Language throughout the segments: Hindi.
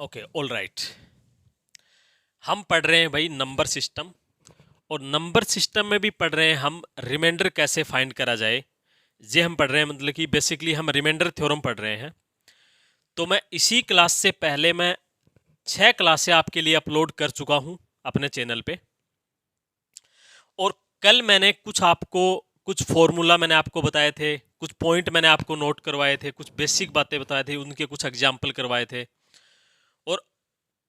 Okay, all right. हम पढ़ रहे हैं भाई नंबर सिस्टम, और नंबर सिस्टम में भी पढ़ रहे हैं हम रिमाइंडर कैसे फाइंड करा जाए। ये हम पढ़ रहे हैं, मतलब कि बेसिकली हम रिमाइंडर थ्योरम पढ़ रहे हैं। तो मैं इसी क्लास से पहले मैं 6 क्लासें आपके लिए अपलोड कर चुका हूं अपने चैनल पे। और कल मैंने कुछ फॉर्मूला मैंने आपको बताए थे, कुछ पॉइंट मैंने आपको नोट करवाए थे, कुछ बेसिक बातें बताए थे, उनके कुछ एग्जाम्पल करवाए थे। और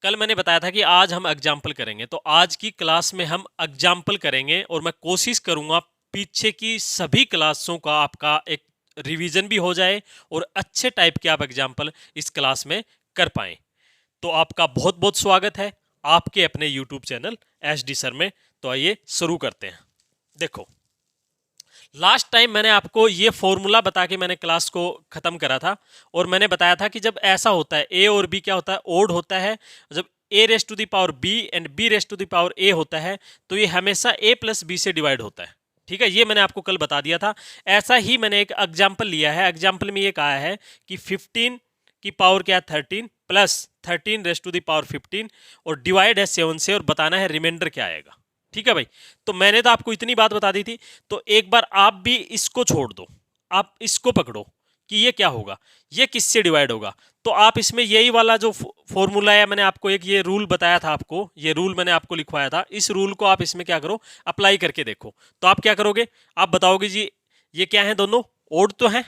कल मैंने बताया था कि आज हम एग्जाम्पल करेंगे, तो आज की क्लास में हम एग्जाम्पल करेंगे और मैं कोशिश करूंगा पीछे की सभी क्लासों का आपका एक रिवीजन भी हो जाए और अच्छे टाइप के आप एग्जाम्पल इस क्लास में कर पाएं। तो आपका बहुत बहुत स्वागत है आपके अपने यूट्यूब चैनल HD सर में। तो आइए शुरू करते हैं। देखो, लास्ट टाइम मैंने आपको ये फॉर्मूला बता के मैंने क्लास को खत्म करा था, और मैंने बताया था कि जब ऐसा होता है ए और बी क्या होता है, ओड होता है। जब a raise to the power b and b raise to the power a होता है तो ये हमेशा a प्लस b से डिवाइड होता है। ठीक है, ये मैंने आपको कल बता दिया था। ऐसा ही मैंने एक एग्जाम्पल लिया है। एग्जाम्पल में ये कहा है कि 15 की पावर क्या है 13 plus 13 raise to the power 15 और डिवाइड है 7 से, और बताना है रिमाइंडर क्या आएगा। ठीक है भाई, तो मैंने तो आपको इतनी बात बता दी थी। तो एक बार आप भी इसको छोड़ दो, आप इसको पकड़ो कि ये क्या होगा, ये किससे डिवाइड होगा। तो आप इसमें यही वाला जो फॉर्मूला है, मैंने आपको एक ये रूल बताया था, आपको ये रूल मैंने आपको लिखवाया था, इस रूल को आप इसमें क्या करो, अप्लाई करके देखो। तो आप क्या करोगे, आप बताओगे जी ये क्या है, दोनों ओड तो हैं,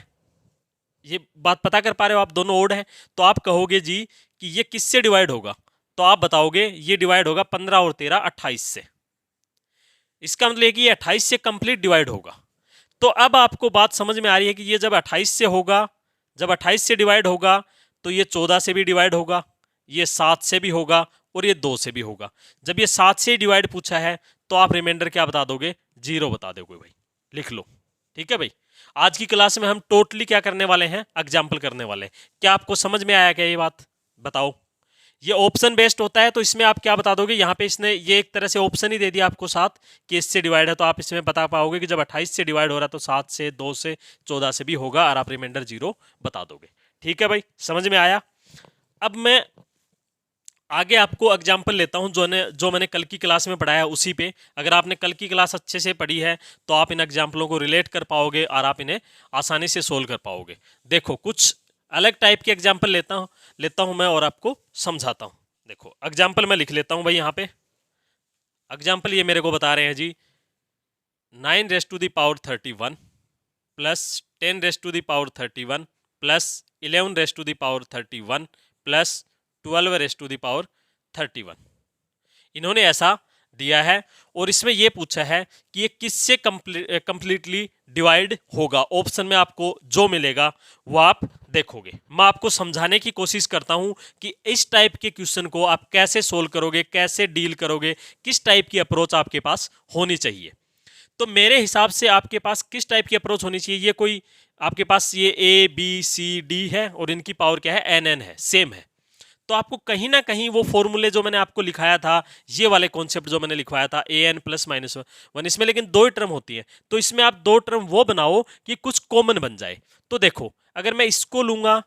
ये बात पता कर पा रहे हो आप, दोनों ओड हैं। तो आप कहोगे जी कि ये किससे डिवाइड होगा, तो आप बताओगे ये डिवाइड होगा 15 और 13 28 से। इसका मतलब है कि ये 28 से कंप्लीट डिवाइड होगा। तो अब आपको बात समझ में आ रही है कि ये जब 28 से होगा, जब 28 से डिवाइड होगा तो ये 14 से भी डिवाइड होगा, ये 7 से भी होगा और ये 2 से भी होगा। जब ये 7 से डिवाइड पूछा है तो आप रिमाइंडर क्या बता दोगे, 0 बता दोगे भाई, लिख लो। ठीक है भाई, आज की क्लास में हम टोटली क्या करने वाले हैं, एग्जाम्पल करने वाले हैं। क्या आपको समझ में आया क्या ये बात, बताओ। ये ऑप्शन बेस्ड होता है, तो इसमें आप क्या बता दोगे, यहाँ पे इसने ये एक तरह से ऑप्शन ही दे दिया आपको 7 कि इससे डिवाइड है, तो आप इसमें बता पाओगे कि जब 28 से डिवाइड हो रहा है तो 7 से, 2 से, 14 से भी होगा, और आप रिमाइंडर 0 बता दोगे। ठीक है भाई, समझ में आया। अब मैं आगे आपको एग्जाम्पल लेता हूं जो मैंने कल की क्लास में पढ़ाया उसी पे। अगर आपने कल की क्लास अच्छे से पढ़ी है तो आप इन एग्जाम्पलों को रिलेट कर पाओगे और आप इन्हें आसानी से सोल्व कर पाओगे। देखो, कुछ अलग टाइप के एग्जाम्पल लेता हूं मैं और आपको समझाता हूं। देखो, एग्जाम्पल मैं लिख लेता हूं भाई यहाँ पे। एग्जाम्पल ये मेरे को बता रहे हैं जी 9 raise to the power 31 plus 10 raise to the power 31 plus 11 raise to the power 31 plus 12 raise to the power 31। इन्होंने ऐसा दिया है, और इसमें यह पूछा है कि ये किससे कंप्लीटली डिवाइड होगा। ऑप्शन में आपको जो मिलेगा वो आप देखोगे। मैं आपको समझाने की कोशिश करता हूं कि इस टाइप के क्वेश्चन को आप कैसे सोल्व करोगे, कैसे डील करोगे, किस टाइप की अप्रोच आपके पास होनी चाहिए। तो मेरे हिसाब से आपके पास किस टाइप की अप्रोच होनी चाहिए, ये कोई आपके पास ये ABCD है और इनकी पावर क्या है, NN है, सेम है। तो आपको कहीं ना कहीं वो फॉर्मूले जो मैंने आपको लिखाया था, ये वाले कॉन्सेप्ट जो मैंने लिखवाया था AN प्लस माइनस 1, इसमें लेकिन 2 ही टर्म होती है, तो इसमें आप 2 टर्म वो बनाओ कि कुछ कॉमन बन जाए। तो देखो, अगर मैं इसको लूंगा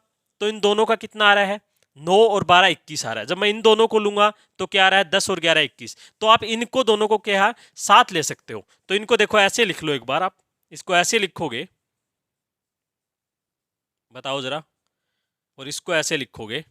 तो इन दोनों का कितना आ रहा है, 9 और 12 21 आ रहा है। जब मैं इन दोनों को लूंगा तो क्या आ रहा है, 10 और 11 21। तो आप इनको दोनों को क्या साथ ले सकते हो। तो इनको देखो ऐसे लिख लो, एक बार आप इसको ऐसे लिखोगे, बताओ जरा, और इसको ऐसे लिखोगे।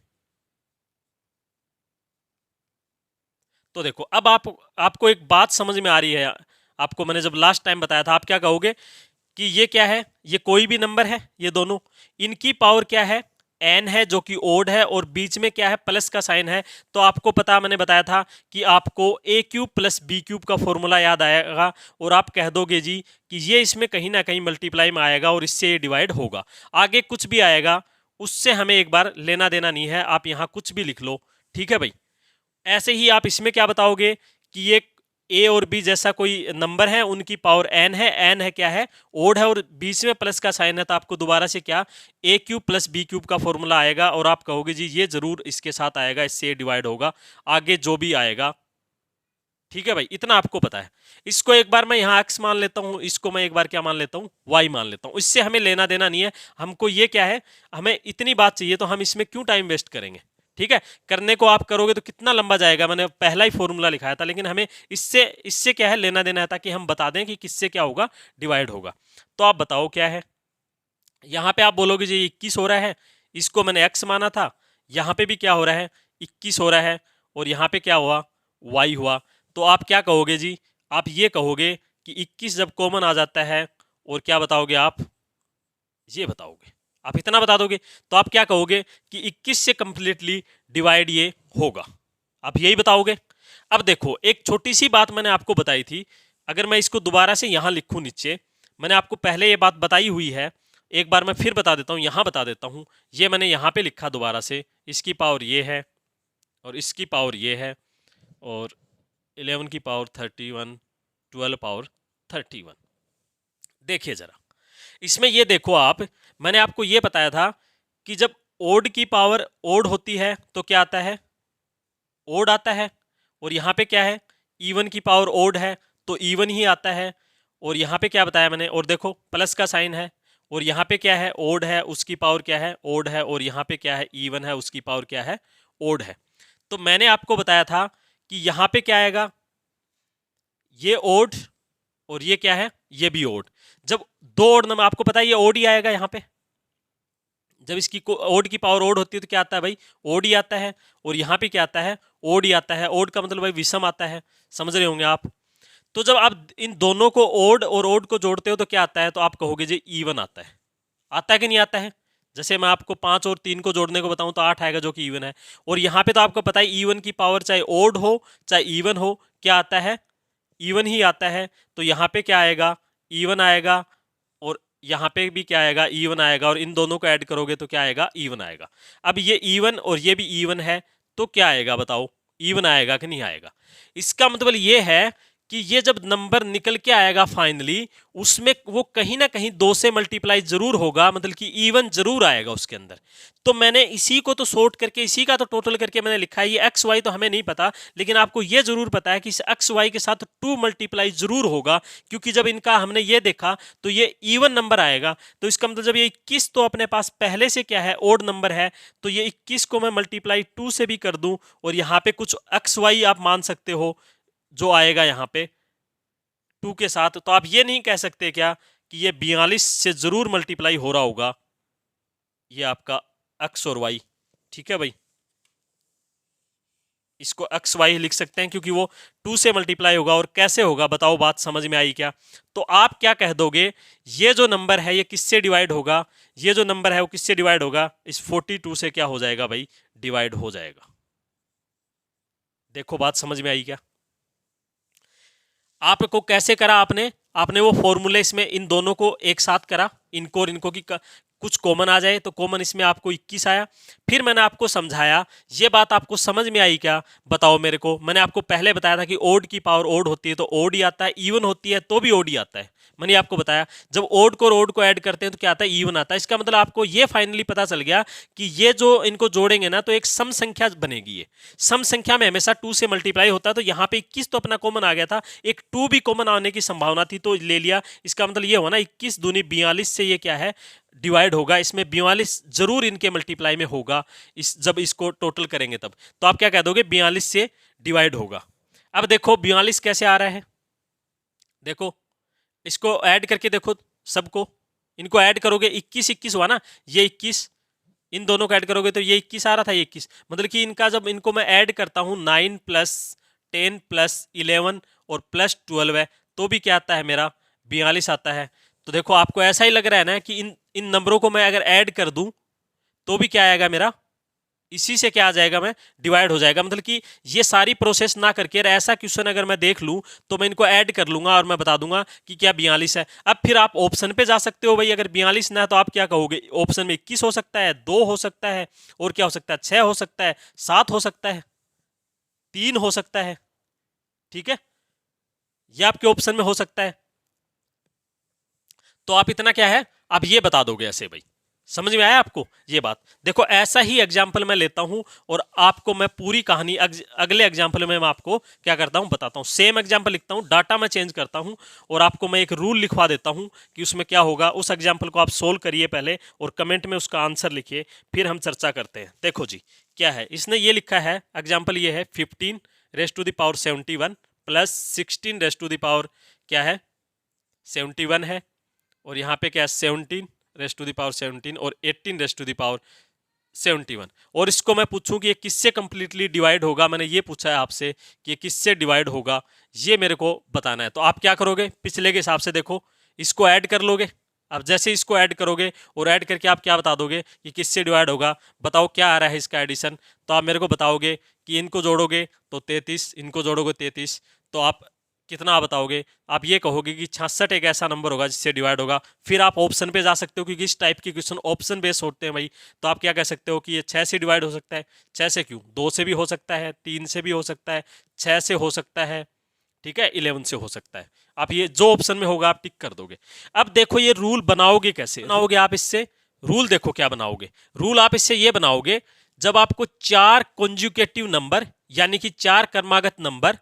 तो देखो, अब आपको एक बात समझ में आ रही है। आपको मैंने जब लास्ट टाइम बताया था, आप क्या कहोगे कि ये क्या है, ये कोई भी नंबर है, ये दोनों, इनकी पावर क्या है, n है जो कि ओड है, और बीच में क्या है, प्लस का साइन है। तो आपको पता, मैंने बताया था कि आपको a³ प्लस b³ का फॉर्मूला याद आएगा, और आप कह दोगे जी कि ये इसमें कहीं ना कहीं मल्टीप्लाई में आएगा और इससे ये डिवाइड होगा। आगे कुछ भी आएगा उससे हमें एक बार लेना देना नहीं है, आप यहाँ कुछ भी लिख लो। ठीक है भाई, ऐसे ही आप इसमें क्या बताओगे कि ये A और B जैसा कोई नंबर है, उनकी पावर n है, n है क्या है, ओड है, और बीच में प्लस का साइन है, तो आपको दोबारा से क्या a³ प्लस b³ का फॉर्मूला आएगा, और आप कहोगे जी ये जरूर इसके साथ आएगा, इससे डिवाइड होगा, आगे जो भी आएगा। ठीक है भाई, इतना आपको पता है। इसको एक बार मैं यहाँ x मान लेता हूँ, इसको मैं एक बार क्या मान लेता हूँ, y मान लेता हूँ। इससे हमें लेना देना नहीं है, हमको ये क्या है, हमें इतनी बात चाहिए, तो हम इसमें क्यों टाइम वेस्ट करेंगे। ठीक है, करने को आप करोगे तो कितना लंबा जाएगा, मैंने पहला ही फॉर्मूला लिखाया था, लेकिन हमें इससे इससे क्या है लेना देना है, ताकि हम बता दें कि किससे क्या होगा, डिवाइड होगा। तो आप बताओ क्या है, यहाँ पे आप बोलोगे जी 21 हो रहा है, इसको मैंने x माना था, यहाँ पे भी क्या हो रहा है 21 हो रहा है, और यहाँ पे क्या हुआ y हुआ। तो आप क्या कहोगे जी, आप ये कहोगे कि 21 जब कॉमन आ जाता है, और क्या बताओगे आप, ये बताओगे, आप इतना बता दोगे, तो आप क्या कहोगे कि 21 से कंप्लीटली डिवाइड ये होगा, आप यही बताओगे। अब देखो एक छोटी सी बात मैंने आपको बताई थी, अगर मैं इसको दोबारा से यहाँ लिखूँ नीचे, मैंने आपको पहले ये बात बताई हुई है, एक बार मैं फिर बता देता हूँ, यहाँ बता देता हूँ। ये मैंने यहाँ पे लिखा दोबारा से, इसकी पावर ये है और इसकी पावर ये है, और 11 की पावर 31, 12 पावर 31। देखिए जरा इसमें ये देखो आप, मैंने आपको ये बताया था कि जब ओड की पावर ओड होती है तो क्या आता है, ओड आता है, और यहाँ पे क्या है इवन की पावर ओड है तो इवन ही आता है, और यहाँ पे क्या बताया मैंने, और देखो प्लस का साइन है, और यहाँ पे क्या है ओड है, उसकी पावर क्या है ओड है, और यहाँ पे क्या है इवन है, उसकी पावर क्या है ओड है। तो मैंने आपको बताया था कि यहाँ पे क्या आएगा, ये ओड और ये क्या है ये भी ओड। जब दो ओड नंबर, आपको पता है ये ओड ही आएगा, यहाँ पे जब इसकी ओड की पावर ओड होती है तो क्या आता है भाई ओड ही आता है, और यहाँ पे क्या आता है ओड ही आता है। ओड का मतलब भाई विषम आता है, समझ रहे होंगे आप। तो जब आप इन दोनों को ओड और ओड को जोड़ते हो तो क्या आता है, तो आप कहोगे जी इवन आता है। आता है कि नहीं आता है, जैसे मैं आपको 5 और 3 को जोड़ने को बताऊं तो 8 आएगा जो कि इवन है, और यहाँ पे तो आपको पता है इवन की पावर चाहे ओड हो चाहे इवन हो क्या आता है इवन ही आता है। तो यहाँ पे क्या आएगा इवन आएगा, और यहाँ पे भी क्या आएगा इवन आएगा, और इन दोनों को ऐड करोगे तो क्या आएगा इवन आएगा। अब ये इवन और ये भी इवन है तो क्या आएगा बताओ, इवन आएगा कि नहीं आएगा। इसका मतलब ये है कि ये जब नंबर निकल के आएगा फाइनली, उसमें वो कहीं ना कहीं 2 से मल्टीप्लाई जरूर होगा, मतलब कि इवन जरूर आएगा उसके अंदर। तो मैंने इसी को तो सॉर्ट करके, इसी का तो टोटल करके मैंने लिखा है। ये एक्स वाई तो हमें नहीं पता, लेकिन आपको ये जरूर पता है कि इस एक्स वाई के साथ 2 मल्टीप्लाई जरूर होगा, क्योंकि जब इनका हमने ये देखा तो ये इवन नंबर आएगा। तो इसका मतलब जब ये 21 तो अपने पास पहले से क्या है ओड नंबर है, तो ये 21 को मैं मल्टीप्लाई 2 से भी कर दूं, और यहाँ पे कुछ एक्स वाई आप मान सकते हो जो आएगा यहाँ पे 2 के साथ। तो आप ये नहीं कह सकते क्या कि ये 42 से जरूर मल्टीप्लाई हो रहा होगा ये आपका एक्स और वाई। ठीक है भाई, इसको एक्स वाई लिख सकते हैं क्योंकि वो 2 से मल्टीप्लाई होगा। और कैसे होगा बताओ, बात समझ में आई क्या। तो आप क्या कह दोगे, ये जो नंबर है ये किससे डिवाइड होगा, ये जो नंबर है वो किससे डिवाइड होगा, इस 42 से क्या हो जाएगा भाई डिवाइड हो जाएगा। देखो बात समझ में आई क्या। आपको कैसे करा आपने, आपने वो फॉर्मूले इसमें इन दोनों को एक साथ करा, इनको और इनको की कुछ कॉमन आ जाए, तो कॉमन इसमें आपको 21 आया। फिर मैंने आपको समझाया, ये बात आपको समझ में आई क्या बताओ मेरे को। मैंने आपको पहले बताया था कि ओड की पावर ओड होती है तो ओड ही आता है, इवन होती है तो भी ओड ही आता है। मैंने आपको बताया जब ओड को ओड को ऐड करते हैं तो क्या आता है इवन आता है। इसका मतलब आपको ये फाइनली पता चल गया कि ये जो इनको जोड़ेंगे ना तो एक सम संख्या बनेगी। ये सम संख्या में हमेशा 2 से मल्टीप्लाई होता है, तो यहाँ पे 21 तो अपना कॉमन आ गया था, एक 2 भी कॉमन आने की संभावना थी तो ले लिया। इसका मतलब ये हुआ ना 21 दूनी 42 से ये क्या है डिवाइड होगा, इसमें 42 जरूर इनके मल्टीप्लाई में होगा इस जब इसको टोटल करेंगे तब। तो आप क्या कह दोगे 42 से डिवाइड होगा। अब देखो 42 कैसे आ रहा है, देखो इसको ऐड करके देखो सबको, इनको ऐड करोगे 21 21 हुआ ना, ये 21 इन दोनों को ऐड करोगे तो ये 21 आ रहा था, ये 21 मतलब कि इनका जब इनको मैं ऐड करता हूं 9 + 10 + 11 और +12 है तो भी क्या आता है मेरा 42 आता है। तो देखो आपको ऐसा ही लग रहा है ना कि इन नंबरों को मैं अगर ऐड कर दूं तो भी क्या आएगा मेरा, इसी से क्या आ जाएगा मैं डिवाइड हो जाएगा। मतलब कि ये सारी प्रोसेस ना करके ऐसा क्वेश्चन अगर मैं देख लूं तो मैं इनको ऐड कर लूंगा और मैं बता दूंगा कि क्या 42 है। अब फिर आप ऑप्शन पे जा सकते हो भाई, अगर 42 ना है तो आप क्या कहोगे, ऑप्शन में 21 हो सकता है, 2 हो सकता है, और क्या हो सकता है 6 हो सकता है, 7 हो सकता है, 3 हो सकता है। ठीक है, ये आपके ऑप्शन में हो सकता है। तो आप इतना क्या है आप ये बता दोगे ऐसे भाई, समझ में आया आपको ये बात। देखो ऐसा ही एग्जाम्पल मैं लेता हूं और आपको मैं पूरी कहानी अगले एग्जाम्पल में मैं आपको क्या करता हूं बताता हूं। सेम एग्जाम्पल लिखता हूं, डाटा मैं चेंज करता हूं और आपको मैं एक रूल लिखवा देता हूं कि उसमें क्या होगा। उस एग्जाम्पल को आप सोल्व करिए पहले और कमेंट में उसका आंसर लिखिए, फिर हम चर्चा करते हैं। देखो जी क्या है, इसने ये लिखा है एग्जाम्पल ये है 15 raise to the power 71 plus 16 raise to the power क्या है 71 है, और यहाँ पे क्या है 17 रेस टू द पावर 17 और 18 रेस टू द पावर 71। और इसको मैं पूछूं कि ये किससे कंप्लीटली डिवाइड होगा, मैंने ये पूछा है आपसे कि ये किससे डिवाइड होगा, ये मेरे को बताना है। तो आप क्या करोगे, पिछले के हिसाब से देखो, इसको ऐड कर लोगे। अब जैसे इसको ऐड करोगे और ऐड करके आप क्या बता दोगे कि किससे डिवाइड होगा, बताओ क्या आ रहा है इसका एडिशन। तो आप मेरे को बताओगे कि इनको जोड़ोगे तो 33, इनको जोड़ोगे 33, तो आप कितना बताओगे, आप ये कहोगे कि 66 एक ऐसा नंबर होगा जिससे डिवाइड होगा। फिर आप ऑप्शन पे जा सकते हो क्योंकि इस टाइप के क्वेश्चन ऑप्शन बेस्ड होते हैं भाई। तो आप क्या कह सकते हो कि ये 6 से डिवाइड हो सकता है। 6 से क्यों, 2 से भी हो सकता है, 3 से भी हो सकता है, 6 से हो सकता है, ठीक है, 11 से हो सकता है। आप ये जो ऑप्शन में होगा आप टिक कर दोगे। अब देखो ये रूल बनाओगे कैसे, बनाओगे आप इससे रूल, देखो क्या बनाओगे रूल, आप इससे ये बनाओगे जब आपको 4 कॉन्जुगेटिव नंबर यानी कि 4 क्रमागत नंबर,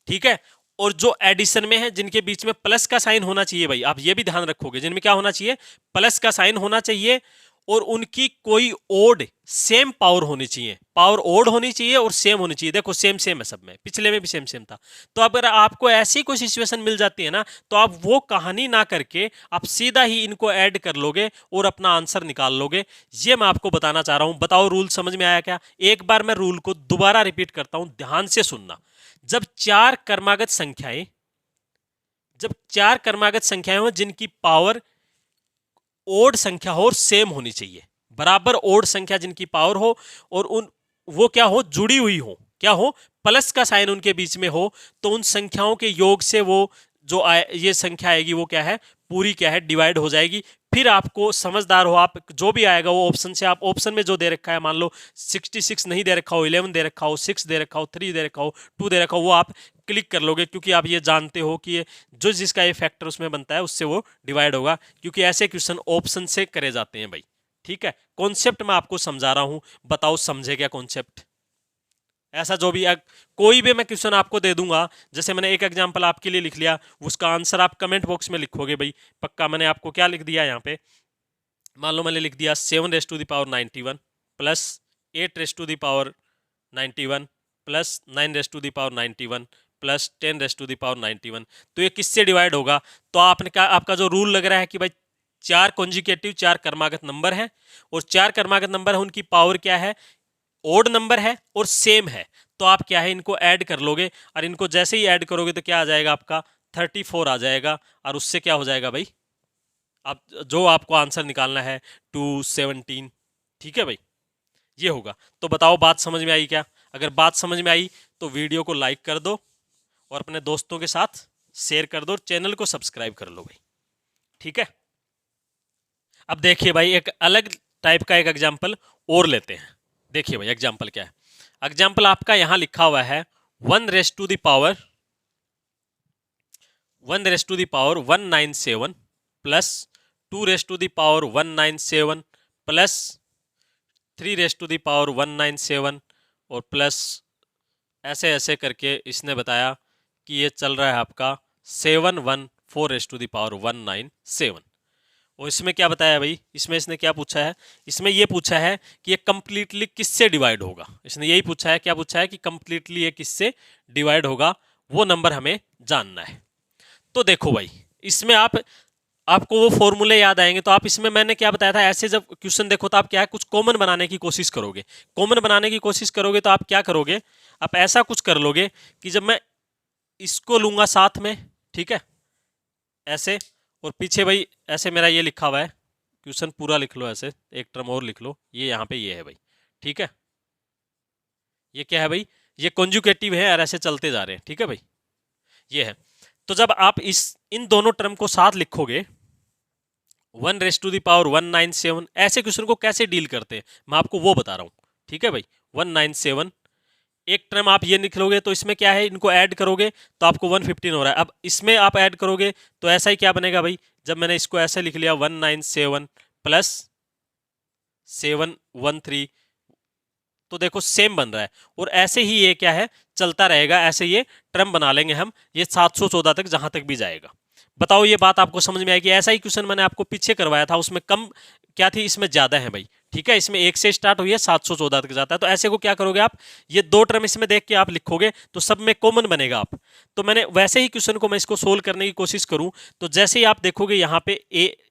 ठीक है, और जो एडिशन में है जिनके बीच में प्लस का साइन होना चाहिए भाई, आप ये भी ध्यान रखोगे जिनमें क्या होना चाहिए, प्लस का साइन होना चाहिए, और उनकी कोई ओड सेम पावर होनी चाहिए, पावर ओड होनी चाहिए और सेम होनी चाहिए। देखो सेम सेम है सब में, पिछले में भी सेम सेम था। तो अगर आपको ऐसी कोई सिचुएशन मिल जाती है ना, तो आप वो कहानी ना करके आप सीधा ही इनको ऐड कर लोगे और अपना आंसर निकाल लोगे। ये मैं आपको बताना चाह रहा हूं। बताओ रूल समझ में आया क्या? एक बार मैं रूल को दोबारा रिपीट करता हूं, ध्यान से सुनना। जब 4 क्रमागत संख्याएं, जब 4 क्रमागत संख्याएं हो जिनकी पावर ओड संख्या हो और सेम होनी चाहिए, बराबर ओड संख्या जिनकी पावर हो और उन वो क्या हो, जुड़ी हुई हो, क्या हो, प्लस का साइन उनके बीच में हो, तो उन संख्याओं के योग से वो जो ये संख्या आएगी वो क्या है, पूरी क्या है, डिवाइड हो जाएगी। फिर आपको समझदार हो आप, जो भी आएगा वो ऑप्शन से, आप ऑप्शन में जो दे रखा है, मान लो 66 नहीं दे रखा हो, 11 दे रखा हो, 6 दे रखा हो, 3 दे रखा हो, 2 दे रखा हो, वो आप क्लिक कर लोगे क्योंकि आप ये जानते हो कि ये जो जिसका ये फैक्टर उसमें बनता है उससे वो डिवाइड होगा, क्योंकि ऐसे क्वेश्चन ऑप्शन से करे जाते हैं भाई। ठीक है, कॉन्सेप्ट मैं आपको समझा रहा हूं, बताओ समझे क्या कॉन्सेप्ट? ऐसा जो भी कोई भी मैं क्वेश्चन आपको दे दूंगा, जैसे मैंने एक एग्जांपल आपके लिए लिख लिया, उसका आंसर आप कमेंट बॉक्स में लिखोगे भाई पक्का। मैंने आपको क्या लिख दिया यहाँ पे, मान लो मैंने लिख दिया 7 raise to the power 91 plus 8 raise to the power 91 plus 9 raise to the power 91 plus 10 raise to the power 91। तो ये किससे डिवाइड होगा? तो आपने कहा, आपका जो रूल लग रहा है कि भाई 4 कॉन्जिकेटिव, 4 क्रमागत नंबर है, और 4 क्रमागत नंबर है उनकी पावर क्या है, ओड नंबर है और सेम है। तो आप क्या है, इनको ऐड कर लोगे, और इनको जैसे ही ऐड करोगे तो क्या आ जाएगा आपका 34 आ जाएगा, और उससे क्या हो जाएगा भाई, आप जो आपको आंसर निकालना है 217। ठीक है भाई, ये होगा। तो बताओ बात समझ में आई क्या? अगर बात समझ में आई तो वीडियो को लाइक कर दो और अपने दोस्तों के साथ शेयर कर दो और चैनल को सब्सक्राइब कर लो भाई। ठीक है, अब देखिए भाई एक अलग टाइप का एक एग्जाम्पल और लेते हैं। देखिए भाई एग्जाम्पल क्या है, एग्जाम्पल आपका यहां लिखा हुआ है 1 raise to the power 197 plus 2 raise to the power 197 plus 3 raise to the power 197 और प्लस ऐसे ऐसे करके इसने बताया कि ये चल रहा है आपका 714 रेस टू द पावर 197। और इसमें क्या बताया भाई, इसमें इसने क्या पूछा है, इसमें ये पूछा है कि ये कंप्लीटली किससे डिवाइड होगा। इसने यही पूछा है, क्या पूछा है कि कंप्लीटली ये किससे डिवाइड होगा, वो नंबर हमें जानना है। तो देखो भाई इसमें आपको वो फॉर्मूले याद आएंगे। तो आप इसमें मैंने क्या बताया था, ऐसे जब क्वेश्चन देखो तो आप क्या है, कुछ कॉमन बनाने की कोशिश करोगे। कॉमन बनाने की कोशिश करोगे तो आप क्या करोगे, आप ऐसा कुछ कर लोगे कि जब मैं इसको लूंगा साथ में, ठीक है, ऐसे, और पीछे भाई ऐसे मेरा ये लिखा हुआ है, क्वेश्चन पूरा लिख लो, ऐसे एक टर्म और लिख लो, ये यहाँ पे ये है भाई। ठीक है, ये क्या है भाई, ये कॉन्जुगेटिव है और ऐसे चलते जा रहे हैं। ठीक है भाई, ये है। तो जब आप इन दोनों टर्म को साथ लिखोगे 1 रेस टू द पावर 197, ऐसे क्वेश्चन को कैसे डील करते हैं मैं आपको वो बता रहा हूँ। ठीक है भाई, 197 एक टर्म आप ये लिख लोगे, तो इसमें क्या है, इनको ऐड करोगे तो आपको 115 हो रहा है। अब इसमें आप ऐड करोगे तो ऐसा ही क्या बनेगा भाई, जब मैंने इसको ऐसे लिख लिया 197 प्लस 713, तो देखो सेम बन रहा है। और ऐसे ही ये क्या है, चलता रहेगा, ऐसे ये टर्म बना लेंगे हम, ये 714 तक जहां तक भी जाएगा। बताओ ये बात आपको समझ में आएगी? ऐसा ही क्वेश्चन मैंने आपको पीछे करवाया था, उसमें कम क्या थी, इसमें ज्यादा है भाई। ठीक है, इसमें 1 से स्टार्ट हुई है 714 तक जाता है। तो ऐसे को क्या करोगे आप, ये 2 टर्म इसमें देख के आप लिखोगे तो सब में कॉमन बनेगा आप। तो मैंने वैसे ही क्वेश्चन को मैं इसको सोल्व करने की कोशिश करूं तो जैसे ही आप देखोगे यहाँ पे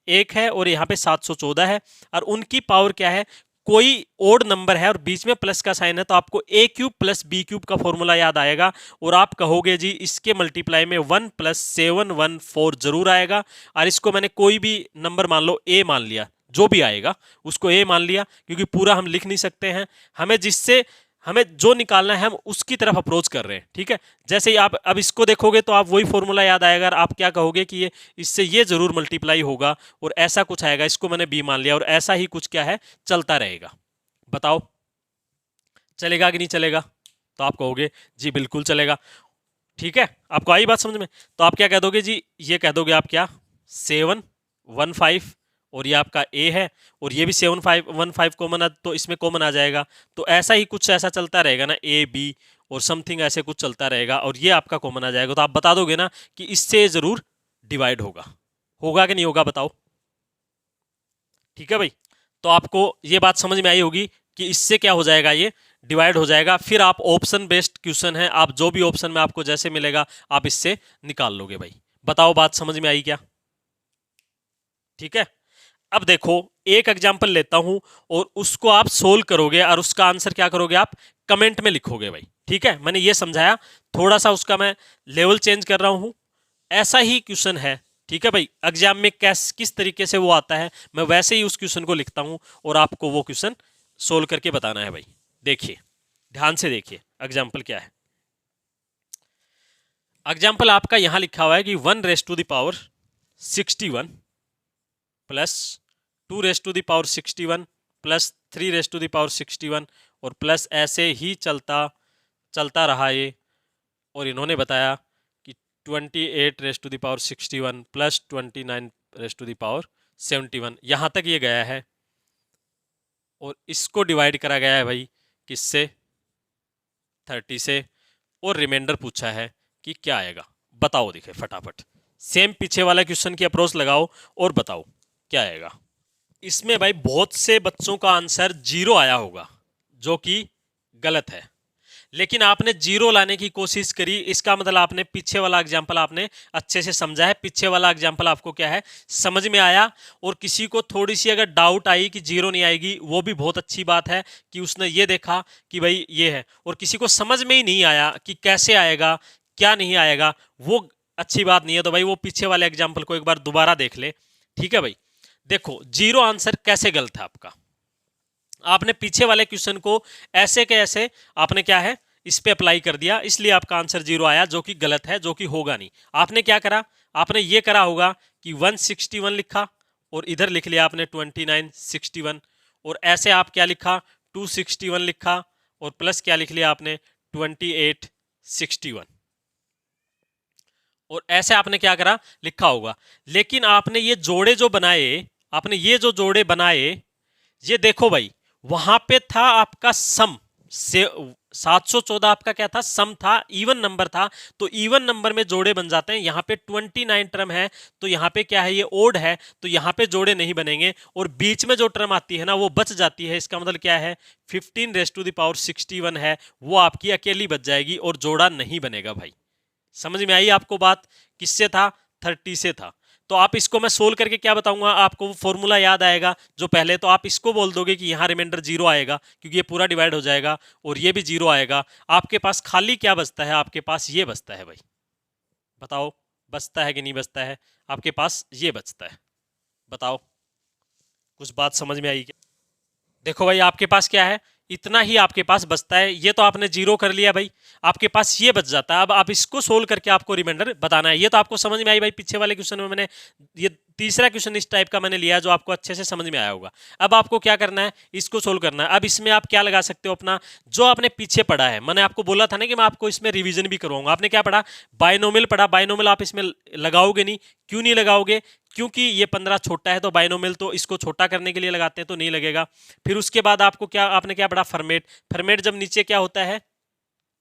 1 है और यहाँ पे 714 है और उनकी पावर क्या है, कोई ओड नंबर है और बीच में प्लस का साइन है तो आपको ए क्यूब प्लस बी क्यूब का फॉर्मूला याद आएगा और आप कहोगे जी इसके मल्टीप्लाई में 1 + 714 जरूर आएगा। और इसको मैंने कोई भी नंबर मान लो ए मान लिया, जो भी आएगा उसको ए मान लिया, क्योंकि पूरा हम लिख नहीं सकते हैं, हमें जो निकालना है हम उसकी तरफ अप्रोच कर रहे हैं। ठीक है, जैसे ही आप अब इसको देखोगे तो आप वही फॉर्मूला याद आएगा, आप क्या कहोगे कि ये इससे ये जरूर मल्टीप्लाई होगा और ऐसा कुछ आएगा, इसको मैंने बी मान लिया और ऐसा ही कुछ क्या है चलता रहेगा। बताओ चलेगा कि नहीं चलेगा? तो आप कहोगे जी बिल्कुल चलेगा। ठीक है, आपको आई बात समझ में? तो आप क्या कह दोगे जी, ये कह दोगे आप क्या 715 और ये आपका ए है और ये भी 715 कॉमन है तो इसमें कॉमन आ जाएगा। तो ऐसा ही कुछ ऐसा चलता रहेगा ना, ए बी और समथिंग ऐसे कुछ चलता रहेगा और ये आपका कॉमन आ जाएगा। तो आप बता दोगे ना कि इससे जरूर डिवाइड होगा, होगा कि नहीं होगा? बताओ। ठीक है भाई, तो आपको ये बात समझ में आई होगी कि इससे क्या हो जाएगा, ये डिवाइड हो जाएगा। फिर आप ऑप्शन बेस्ड क्वेश्चन है, आप जो भी ऑप्शन में आपको जैसे मिलेगा आप इससे निकाल लोगे भाई। बताओ बात समझ में आई क्या? ठीक है, अब देखो एक एग्जांपल लेता हूं और उसको आप सोल्व करोगे और उसका आंसर क्या करोगे आप कमेंट में लिखोगे भाई। ठीक है, मैंने ये समझाया, थोड़ा सा उसका मैं लेवल चेंज कर रहा हूं। ऐसा ही क्वेश्चन है, ठीक है भाई, एग्जाम में किस तरीके से वो आता है मैं वैसे ही उस क्वेश्चन को लिखता हूं और आपको वो क्वेश्चन सोल्व करके बताना है भाई। देखिए ध्यान से देखिए एग्जाम्पल क्या है। एग्जाम्पल आपका यहां लिखा हुआ है कि 1⁻61 प्लस 2⁻61 प्लस 3⁻61 और प्लस ऐसे ही चलता रहा ये। और इन्होंने बताया कि 28⁻61 प्लस 29⁻71 यहाँ तक ये गया है और इसको डिवाइड करा गया है भाई किससे, 30 से, और रिमाइंडर पूछा है कि क्या आएगा। बताओ, दिखे फटाफट सेम पीछे वाला क्वेश्चन की अप्रोच लगाओ और बताओ क्या आएगा। इसमें भाई बहुत से बच्चों का आंसर 0 आया होगा जो कि गलत है, लेकिन आपने 0 लाने की कोशिश करी, इसका मतलब आपने पीछे वाला एग्जाम्पल आपने अच्छे से समझा है, पीछे वाला एग्जाम्पल आपको क्या है समझ में आया। और किसी को थोड़ी सी अगर डाउट आई कि 0 नहीं आएगी, वो भी बहुत अच्छी बात है कि उसने ये देखा कि भाई ये है, और किसी को समझ में ही नहीं आया कि कैसे आएगा क्या नहीं आएगा, वो अच्छी बात नहीं है। तो भाई वो पीछे वाले एग्जाम्पल को एक बार दोबारा देख ले। ठीक है भाई, देखो 0 आंसर कैसे गलत है आपका, आपने पीछे वाले क्वेश्चन को ऐसे के ऐसे आपने क्या है इस पे अप्लाई कर दिया, इसलिए आपका आंसर 0 आया, जो कि गलत है, जो कि होगा नहीं। आपने क्या करा, आपने ये करा होगा कि 161 लिखा और इधर लिख लिया आपने 2961 और ऐसे आप क्या लिखा 261 लिखा और प्लस क्या लिख लिया आपने 2861 और ऐसे आपने क्या करा लिखा होगा। लेकिन आपने ये जोड़े जो बनाए, आपने ये जो जोड़े बनाए, ये देखो भाई वहां पे था आपका सम से 714 आपका क्या था, सम था, इवन नंबर था, तो इवन नंबर में जोड़े बन जाते हैं। यहाँ पे 29 टर्म है तो यहाँ पे क्या है ये ओड है तो यहाँ पे जोड़े नहीं बनेंगे और बीच में जो टर्म आती है ना वो बच जाती है। इसका मतलब क्या है 15⁻61 है वो आपकी अकेली बच जाएगी और जोड़ा नहीं बनेगा भाई। समझ में आई आपको बात? किससे था, 30 से था। तो आप इसको मैं सोल्व करके क्या बताऊंगा आपको, वो फॉर्मूला याद आएगा जो पहले, तो आप इसको बोल दोगे कि यहाँ रिमाइंडर 0 आएगा क्योंकि ये पूरा डिवाइड हो जाएगा और ये भी 0 आएगा। आपके पास खाली क्या बचता है, आपके पास ये बचता है भाई। बताओ बचता है कि नहीं बचता है, आपके पास ये बचता है। बताओ कुछ बात समझ में आई क्या? देखो भाई आपके पास क्या है, इतना ही आपके पास बचता है। ये तो आपने 0 कर लिया भाई, आपके पास ये बच जाता है। अब आप इसको सोल्व करके आपको रिमाइंडर बताना है। ये तो आपको समझ में आई भाई, पीछे वाले क्वेश्चन में मैंने ये तीसरा क्वेश्चन इस टाइप का मैंने लिया जो आपको अच्छे से समझ में आया होगा। अब आपको क्या करना है, इसको सोल्व करना है। अब इसमें आप क्या लगा सकते हो, अपना जो आपने पीछे पढ़ा है। मैंने आपको बोला था ना कि मैं आपको इसमें रिवीजन भी करवाऊंगा। आपने क्या पढ़ा, बायनोमियल पढ़ा। बायनोमियल आप इसमें लगाओगे नहीं, क्यों नहीं लगाओगे, क्योंकि ये 15 छोटा है तो बायनोमियल तो इसको छोटा करने के लिए लगाते हैं तो नहीं लगेगा। फिर उसके बाद आपको क्या, आपने क्या पढ़ा, फॉर्मेट। फॉर्मेट जब नीचे क्या होता है,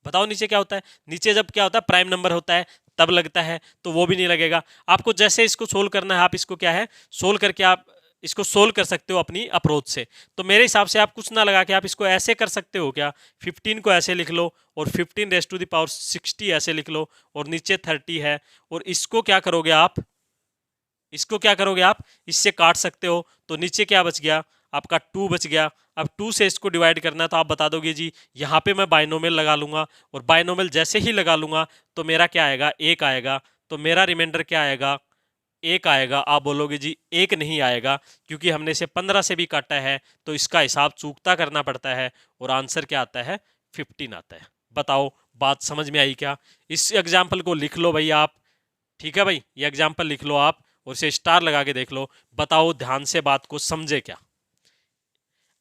बताओ नीचे क्या होता है, नीचे जब क्या होता है प्राइम नंबर होता है तब लगता है, तो वो भी नहीं लगेगा। आपको जैसे इसको सोल्व करना है, आप इसको क्या है सोल्व करके आप इसको सोल्व कर सकते हो अपनी अप्रोच से। तो मेरे हिसाब से आप कुछ ना लगा के आप इसको ऐसे कर सकते हो क्या, 15 को ऐसे लिख लो और 15⁻60 ऐसे लिख लो और नीचे 30 है, और इसको क्या करोगे आप, इसको क्या करोगे आप, इससे काट सकते हो। तो नीचे क्या बच गया आपका, 2 बच गया। अब 2 से इसको डिवाइड करना है तो आप बता दोगे जी यहाँ पे मैं बाइनोमियल लगा लूंगा, और बाइनोमियल जैसे ही लगा लूंगा तो मेरा क्या आएगा, 1 आएगा। तो मेरा रिमाइंडर क्या आएगा, 1 आएगा। आप बोलोगे जी 1 नहीं आएगा क्योंकि हमने इसे 15 से भी काटा है, तो इसका हिसाब चूकता करना पड़ता है, और आंसर क्या आता है, 15 आता है। बताओ बात समझ में आई क्या? इस एग्जाम्पल को लिख लो भाई आप, ठीक है भाई, ये एग्जाम्पल लिख लो आप और इसे स्टार लगा के देख लो। बताओ ध्यान से बात को समझे क्या?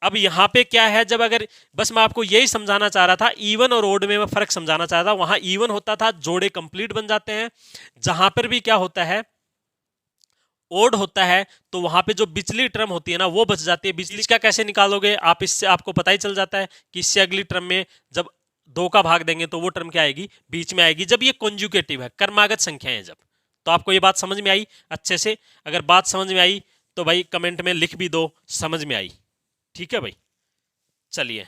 अब यहां पे क्या है, जब अगर बस मैं आपको यही समझाना चाह रहा था, इवन और ओड में मैं फर्क समझाना चाह रहा था। वहां इवन होता था, जोड़े कंप्लीट बन जाते हैं। जहां पर भी क्या होता है, ओड होता है, तो वहां पे जो बिचली टर्म होती है ना वो बच जाती है। बिचली का कैसे निकालोगे आप, इससे आपको पता ही चल जाता है कि इससे अगली टर्म में जब 2 का भाग देंगे तो वो टर्म क्या आएगी, बीच में आएगी, जब ये कॉन्जुगेटिव है, कर्मागत संख्याएं जब। तो आपको ये बात समझ में आई अच्छे से? अगर बात समझ में आई तो भाई कमेंट में लिख भी दो समझ में आई। ठीक है भाई, चलिए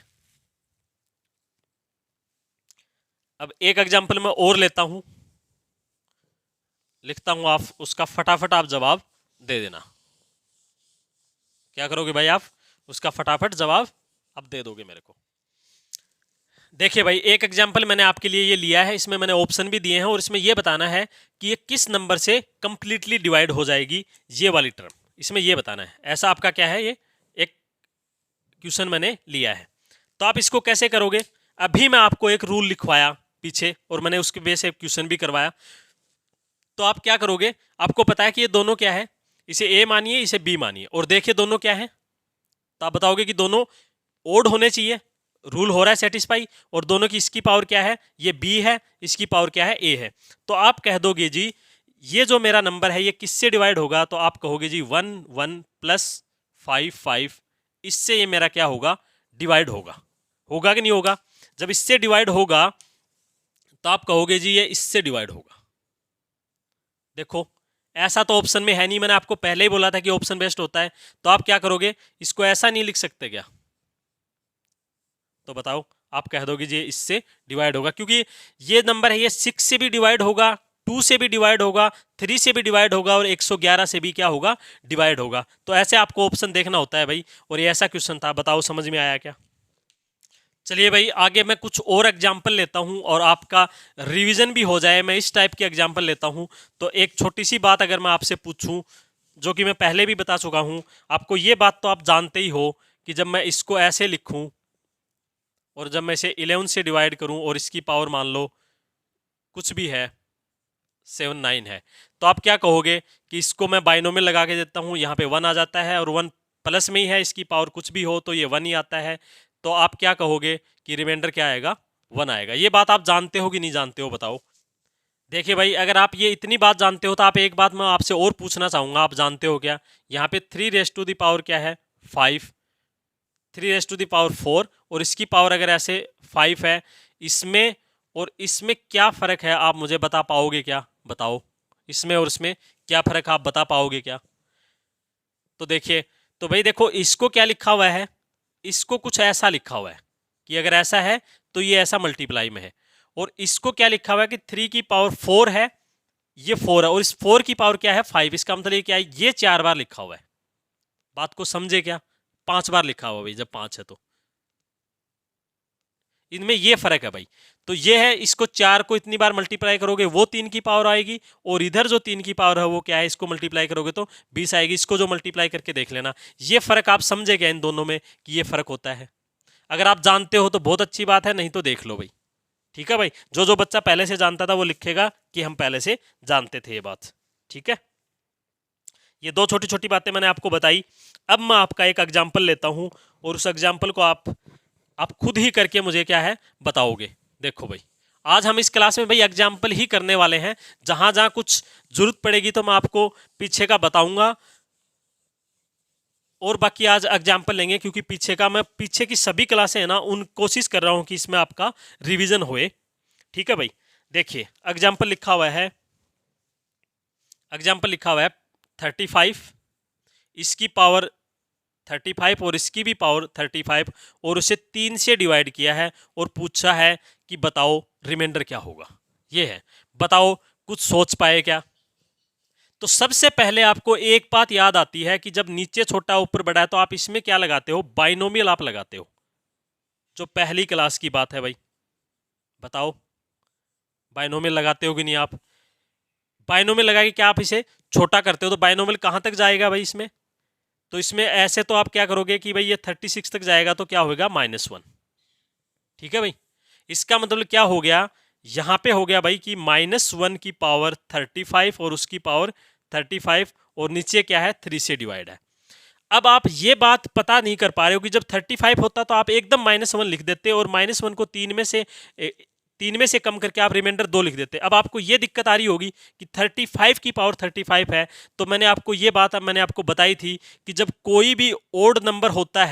अब एक एग्जाम्पल मैं और लेता हूं, लिखता हूं, आप उसका फटाफट आप जवाब दे देना। क्या करोगे भाई आप, उसका फटाफट जवाब अब दे दोगे मेरे को। देखिए भाई, एक एग्जाम्पल मैंने आपके लिए ये लिया है, इसमें मैंने ऑप्शन भी दिए हैं और इसमें ये बताना है कि ये किस नंबर से कंप्लीटली डिवाइड हो जाएगी ये वाली टर्म, इसमें ये बताना है। ऐसा आपका क्या है, ये एक क्वेश्चन मैंने लिया है। तो आप इसको कैसे करोगे, अभी मैं आपको एक रूल लिखवाया पीछे और मैंने उसके बेस से क्वेश्चन भी करवाया। तो आप क्या करोगे, आपको पता है कि ये दोनों क्या है, इसे ए मानिए इसे बी मानिए, और देखिए दोनों क्या है। तो आप बताओगे कि दोनों ओड होने चाहिए, रूल हो रहा है सेटिस्फाई, और दोनों की इसकी पावर क्या है, ये बी है, इसकी पावर क्या है, ए है। तो आप कह दोगे जी ये जो मेरा नंबर है ये किससे डिवाइड होगा, तो आप कहोगे जी 1 1 प्लस 5 5, इससे ये मेरा क्या होगा, डिवाइड होगा। होगा कि नहीं होगा? जब इससे डिवाइड होगा तो आप कहोगे जी ये इससे डिवाइड होगा। देखो ऐसा तो ऑप्शन में है नहीं, मैंने आपको पहले ही बोला था कि ऑप्शन बेस्ड होता है। तो आप क्या करोगे, इसको ऐसा नहीं लिख सकते क्या? तो बताओ, आप कह दोगे जी इससे डिवाइड होगा क्योंकि ये नंबर है, ये 6 से भी डिवाइड होगा, 2 से भी डिवाइड होगा, 3 से भी डिवाइड होगा, और 111 से भी क्या होगा, डिवाइड होगा। तो ऐसे आपको ऑप्शन देखना होता है भाई, और ये ऐसा क्वेश्चन था। बताओ समझ में आया क्या? चलिए भाई आगे मैं कुछ और एग्जाम्पल लेता हूं और आपका रिवीजन भी हो जाए। मैं इस टाइप के एग्जाम्पल लेता हूं। तो एक छोटी सी बात अगर मैं आपसे पूछूं, जो कि मैं पहले भी बता चुका हूं, आपको ये बात तो आप जानते ही हो कि जब मैं इसको ऐसे लिखूं और जब मैं इसे 11 से डिवाइड करूं और इसकी पावर मान लो कुछ भी है 7 9 है, तो आप क्या कहोगे कि इसको मैं बाइनोमियल लगा के देता हूं, यहाँ पे 1 आ जाता है, और 1 प्लस में ही है, इसकी पावर कुछ भी हो तो ये 1 ही आता है। तो आप क्या कहोगे कि रिमाइंडर क्या आएगा, 1 आएगा। ये बात आप जानते हो कि नहीं जानते हो, बताओ। देखिए भाई, अगर आप ये इतनी बात जानते हो तो आप एक बात मैं आपसे और पूछना चाहूंगा, आप जानते हो क्या? यहाँ पे 3 रेज टू द पावर क्या है, 5, 3 रेज टू द पावर 4, और इसकी पावर अगर ऐसे 5 है, इसमें और इसमें क्या फर्क है, आप मुझे बता पाओगे क्या? बताओ, इसमें और इसमें क्या फर्क, आप बता पाओगे क्या? तो देखिए, तो भाई देखो इसको क्या लिखा हुआ है, इसको कुछ ऐसा लिखा हुआ है कि अगर ऐसा है तो ये ऐसा मल्टीप्लाई में है, और इसको क्या लिखा हुआ है कि 3 की पावर 4 है, ये 4 है, और इस 4 की पावर क्या है, 5। इसका मतलब ये क्या है, ये 4 बार लिखा हुआ है। बात को समझे क्या? 5 बार लिखा हुआ भाई, जब 5 है तो इनमें ये फर्क है भाई। तो ये है, इसको 4 को इतनी बार मल्टीप्लाई करोगे वो 3 की पावर आएगी, और इधर जो 3 की पावर है वो क्या है, इसको मल्टीप्लाई करोगे तो 20 आएगी। इसको जो मल्टीप्लाई करके देख लेना, ये फर्क आप समझे क्या इन दोनों में कि ये फर्क होता है? अगर आप जानते हो तो बहुत अच्छी बात है, नहीं तो देख लो भाई। ठीक है भाई, जो जो बच्चा पहले से जानता था वो लिखेगा कि हम पहले से जानते थे ये बात। ठीक है, ये दो छोटी छोटी बातें मैंने आपको बताई। अब मैं आपका एक एग्जाम्पल लेता हूं और उस एग्जाम्पल को आप खुद ही करके मुझे क्या है बताओगे। देखो भाई, आज हम इस क्लास में भाई एग्जाम्पल ही करने वाले हैं। जहां जहां कुछ जरूरत पड़ेगी तो मैं आपको पीछे का बताऊंगा, और बाकी आज एग्जाम्पल लेंगे क्योंकि पीछे की सभी क्लासें हैं ना, उन कोशिश कर रहा हूं कि इसमें आपका रिवीजन होए। ठीक है भाई, देखिए एग्जाम्पल लिखा हुआ है 35, इसकी पावर 35 और इसकी भी पावर 35 और उसे 3 से डिवाइड किया है और पूछा है कि बताओ रिमाइंडर क्या होगा। ये है, बताओ कुछ सोच पाए क्या? तो सबसे पहले आपको एक बात याद आती है कि जब नीचे छोटा ऊपर बड़ा है तो आप इसमें क्या लगाते हो? बाइनोमियल आप लगाते हो। जो पहली क्लास की बात है भाई, बताओ बाइनोमियल लगाते हो कि नहीं आप? बाइनोमियल लगा के क्या आप इसे छोटा करते हो? तो बाइनोमियल कहां तक जाएगा भाई इसमें? तो इसमें ऐसे तो आप क्या करोगे कि भाई ये 36 तक जाएगा तो क्या होगा? -1। ठीक है भाई, इसका मतलब क्या हो गया? यहां पे हो गया भाई कि -1 की पावर 35 और उसकी पावर 35 और नीचे क्या है? 3 से डिवाइड है। अब आप ये बात पता नहीं कर पा रहे हो कि जब 35 होता तो आप एकदम -1 लिख देते और -1 को 3 में से कम करके आप रिमाइंडर 2 लिख देते। अब आपको ये दिक्कत आ रही होगी कि 35 की पावर 35 है, तो मैंने आपको बताई थी कि जब कोई भी ओड नंबर होता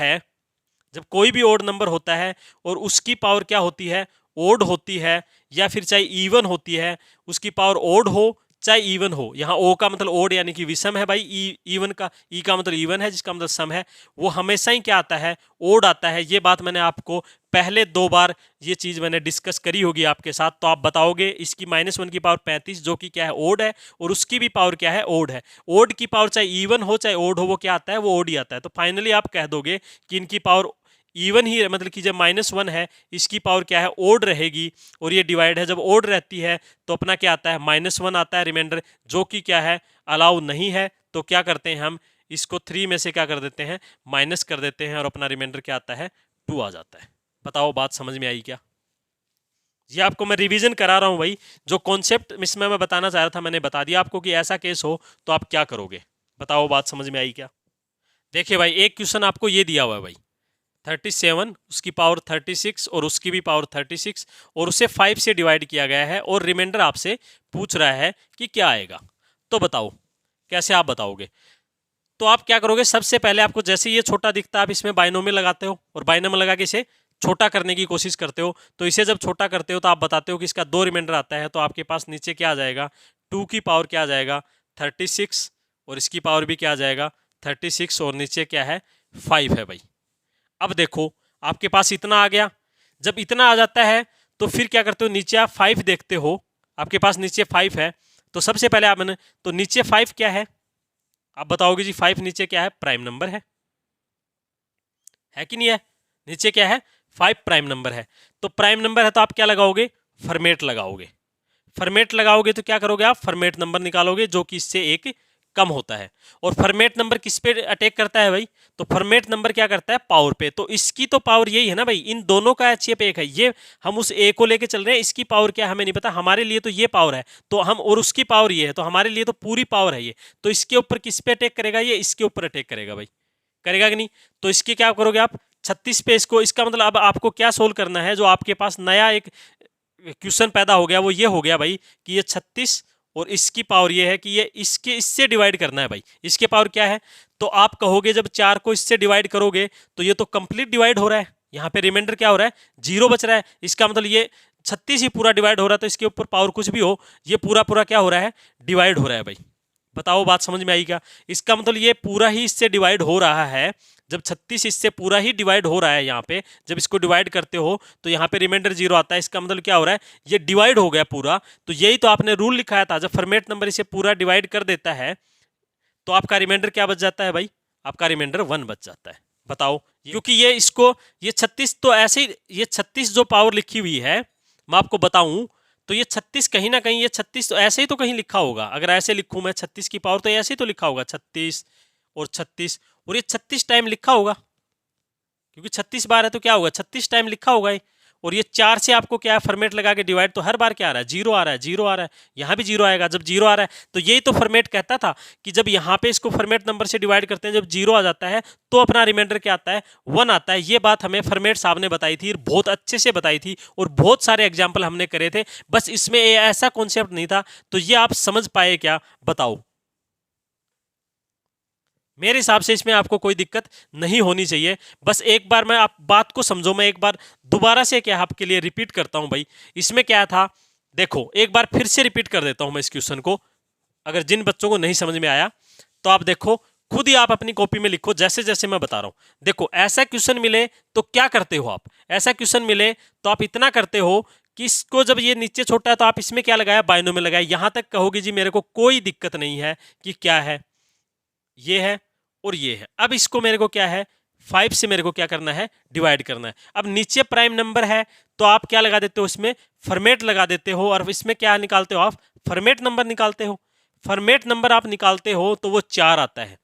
है, और उसकी पावर क्या होती है? ओड होती है, या फिर चाहे इवन होती है, उसकी पावर ओड हो चाहे इवन हो। यहाँ ओ का मतलब ओड यानी कि विषम है भाई, इवन का ई का मतलब इवन है जिसका मतलब सम है, वो हमेशा ही क्या आता है? ओड आता है। ये बात मैंने आपको पहले 2 बार ये चीज मैंने डिस्कस करी होगी आपके साथ। तो आप बताओगे इसकी -1 की पावर 35 जो कि क्या है? ओड है, और उसकी भी पावर क्या है? ओड है। ओड की पावर चाहे इवन हो चाहे ओड हो, वो क्या आता है? वो ओड ही आता है। तो फाइनली आप कह दोगे कि इनकी पावर इवन ही, मतलब कि जब -1 है इसकी पावर क्या है? ओड रहेगी, और ये डिवाइड है। जब ओड रहती है तो अपना क्या आता है? -1 आता है रिमाइंडर, जो कि क्या है? अलाउ नहीं है। तो क्या करते हैं हम? इसको 3 में से क्या कर देते हैं? माइनस कर देते हैं, और अपना रिमाइंडर क्या आता है? 2 आ जाता है। बताओ बात समझ में आई क्या? ये आपको मैं रिवीजन करा रहा हूं भाई, जो कॉन्सेप्ट इसमें मैं बताना चाह रहा था मैंने बता दिया आपको कि ऐसा केस हो तो आप क्या करोगे। बताओ बात समझ में आई क्या? देखिए भाई, एक क्वेश्चन आपको ये दिया हुआ है भाई, 37 उसकी पावर 36 और उसकी भी पावर 36 और उसे 5 से डिवाइड किया गया है, और रिमाइंडर आपसे पूछ रहा है कि क्या आएगा। तो बताओ कैसे आप बताओगे? तो आप क्या करोगे? सबसे पहले आपको जैसे ये छोटा दिखता है आप इसमें बाइनोमियल लगाते हो, और बाइनोमियल लगा के इसे छोटा करने की कोशिश करते हो। तो इसे जब छोटा करते हो तो आप बताते हो कि इसका 2 रिमाइंडर आता है, तो आपके पास नीचे क्या आ जाएगा? 2 की पावर क्या आ जाएगा? 36, और इसकी पावर भी क्या आ जाएगा? 36, और नीचे क्या है? 5 है भाई। अब देखो आपके पास इतना आ गया। जब इतना आ जाता है तो फिर क्या करते हो? नीचे आप 5 देखते हो, आपके पास नीचे 5 है। तो सबसे पहले आप तो नीचे 5 क्या है? आप बताओगे जी 5 नीचे क्या है? प्राइम नंबर है कि नहीं है? नीचे क्या है? 5 प्राइम नंबर है। तो प्राइम नंबर है तो आप क्या लगाओगे? फॉर्मेट लगाओगे। फॉर्मेट लगाओगे तो क्या करोगे? आप फॉर्मेट नंबर निकालोगे जो कि इससे एक कम होता है। और फॉर्मेट नंबर किस पे अटैक करता है भाई? तो फॉर्मेट नंबर क्या करता है? पावर पे। तो इसकी तो पावर यही है ना भाई, इन दोनों का HCF 1 है। ये हम उस ए को लेके चल रहे हैं, इसकी पावर क्या है हमें नहीं पता, हमारे लिए तो ये पावर है, तो हम, और उसकी पावर ये है, तो हमारे लिए तो पूरी पावर है ये। तो इसके ऊपर किस पे अटैक करेगा? ये इसके ऊपर अटैक करेगा भाई, करेगा कि नहीं? तो इसके क्या करोगे आप? 36 पे इसको, इसका मतलब अब आपको क्या सोल्व करना है? जो आपके पास नया एक क्वेश्चन पैदा हो गया वो ये हो गया भाई कि ये 36 और इसकी पावर ये है कि ये इससे डिवाइड करना है भाई। इसके पावर क्या है? तो आप कहोगे जब 4 को इससे डिवाइड करोगे तो ये तो कंप्लीट डिवाइड हो रहा है, यहाँ पे रिमाइंडर क्या हो रहा है? 0 बच रहा है। इसका मतलब ये 36 ही पूरा डिवाइड हो रहा है, तो इसके ऊपर पावर कुछ भी हो, ये पूरा पूरा क्या हो रहा है? डिवाइड हो रहा है भाई। बताओ बात समझ में आई क्या? इसका मतलब ये पूरा ही इससे डिवाइड हो रहा है। जब 36 इससे पूरा ही डिवाइड हो रहा है, यहाँ पे जब इसको डिवाइड करते हो तो यहाँ पे रिमाइंडर 0 आता है। इसका मतलब क्या हो रहा है? ये डिवाइड हो गया पूरा। तो यही तो आपने रूल लिखाया था, जब फॉर्मेट नंबर इसे पूरा डिवाइड कर देता है तो आपका रिमाइंडर क्या बच जाता है भाई? आपका रिमाइंडर 1 बच जाता है। बताओ, क्योंकि ये 36 तो ऐसे ही, ये 36 जो पावर लिखी हुई है मैं आपको बताऊं, तो ये 36 कहीं ना कहीं, ये 36 तो ऐसे ही तो कहीं लिखा होगा। अगर ऐसे लिखूं मैं 36 की पावर, तो ऐसे ही तो लिखा होगा 36 और 36, और ये 36 टाइम लिखा होगा, क्योंकि 36 बार है तो क्या होगा? 36 टाइम लिखा होगा ये। और ये 4 से आपको क्या है? फॉर्मेट लगा के डिवाइड, तो हर बार क्या आ रहा है? 0 आ रहा है, 0 आ रहा है, यहाँ भी 0 आएगा। जब 0 आ रहा है तो यही तो फॉर्मेट कहता था कि जब यहाँ पे इसको फॉर्मेट नंबर से डिवाइड करते हैं, जब 0 आ जाता है तो अपना रिमाइंडर क्या आता है? 1 आता है। ये बात हमें फॉर्मेट साहब ने बताई थी, बहुत अच्छे से बताई थी, और बहुत सारे एग्जाम्पल हमने करे थे। बस इसमें ऐसा कॉन्सेप्ट नहीं था। तो ये आप समझ पाए क्या? बताओ। मेरे हिसाब से इसमें आपको कोई दिक्कत नहीं होनी चाहिए। बस एक बार मैं आप बात को समझो, मैं एक बार दोबारा से क्या आपके लिए रिपीट करता हूं भाई। इसमें क्या था, देखो एक बार फिर से रिपीट कर देता हूं मैं इस क्वेश्चन को, अगर जिन बच्चों को नहीं समझ में आया तो आप देखो। खुद ही आप अपनी कॉपी में लिखो जैसे जैसे मैं बता रहा हूं। देखो ऐसा क्वेश्चन मिले तो क्या करते हो आप, ऐसा क्वेश्चन मिले तो आप इतना करते हो कि इसको जब ये नीचे छोटा है तो आप इसमें क्या लगाया, बाइनोमियल लगाया। यहां तक कहोगे जी मेरे को कोई दिक्कत नहीं है कि क्या है, ये है और ये है। अब इसको मेरे को क्या है, 5 से मेरे को क्या करना है, डिवाइड करना है। अब नीचे प्राइम नंबर है तो आप क्या लगा देते हो, इसमें फॉर्मेट लगा देते हो और इसमें क्या निकालते हो आप, फॉर्मेट नंबर निकालते हो। फॉर्मेट नंबर आप निकालते हो तो वो 4 आता है।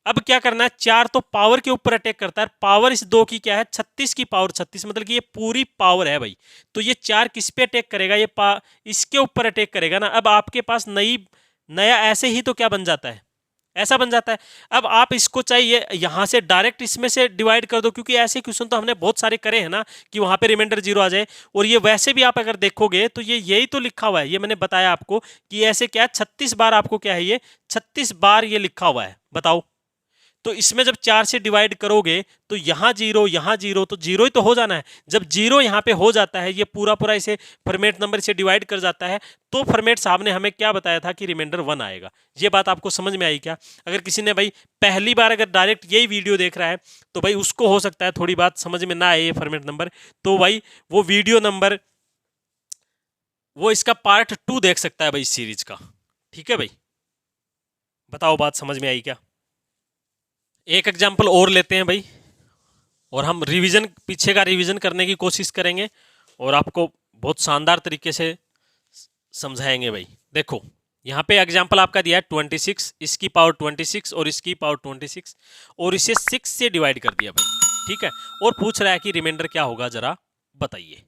अब क्या करना है, 4 तो पावर के ऊपर अटैक करता है। पावर इस 2 की क्या है, 36 की पावर 36, मतलब कि ये पूरी पावर है भाई। तो ये 4 किस पे अटैक करेगा, ये इसके ऊपर अटैक करेगा ना। अब आपके पास नया ऐसे ही तो क्या बन जाता है, ऐसा बन जाता है। अब आप इसको चाहिए यहां से डायरेक्ट इसमें से डिवाइड कर दो, क्योंकि ऐसे क्वेश्चन तो हमने बहुत सारे करे हैं ना कि वहां पे रिमाइंडर 0 आ जाए। और ये वैसे भी आप अगर देखोगे तो ये यही तो लिखा हुआ है, ये मैंने बताया आपको कि ऐसे क्या है, 36 बार आपको क्या है, ये 36 बार ये लिखा हुआ है। बताओ, तो इसमें जब 4 से डिवाइड करोगे तो यहां 0 यहां 0, तो 0 ही तो हो जाना है। जब 0 यहां पे हो जाता है, ये पूरा पूरा इसे फॉर्मेट नंबर से डिवाइड कर जाता है, तो फॉर्मेट साहब ने हमें क्या बताया था कि रिमाइंडर 1 आएगा। ये बात आपको समझ में आई क्या? अगर किसी ने भाई पहली बार अगर डायरेक्ट यही वीडियो देख रहा है तो भाई उसको हो सकता है थोड़ी बात समझ में ना आए ये फॉर्मेट नंबर, तो भाई वो वीडियो नंबर, वो इसका पार्ट 2 देख सकता है भाई इस सीरीज का। ठीक है भाई, बताओ बात समझ में आई क्या? एक एग्जाम्पल और लेते हैं भाई, और हम रिवीजन, पीछे का रिवीजन करने की कोशिश करेंगे और आपको बहुत शानदार तरीके से समझाएंगे भाई। देखो यहाँ पे एग्जाम्पल आपका दिया है 26, इसकी पावर 26 और इसकी पावर 26, और इसे 6 से डिवाइड कर दिया भाई। ठीक है, और पूछ रहा है कि रिमाइंडर क्या होगा, जरा बताइए।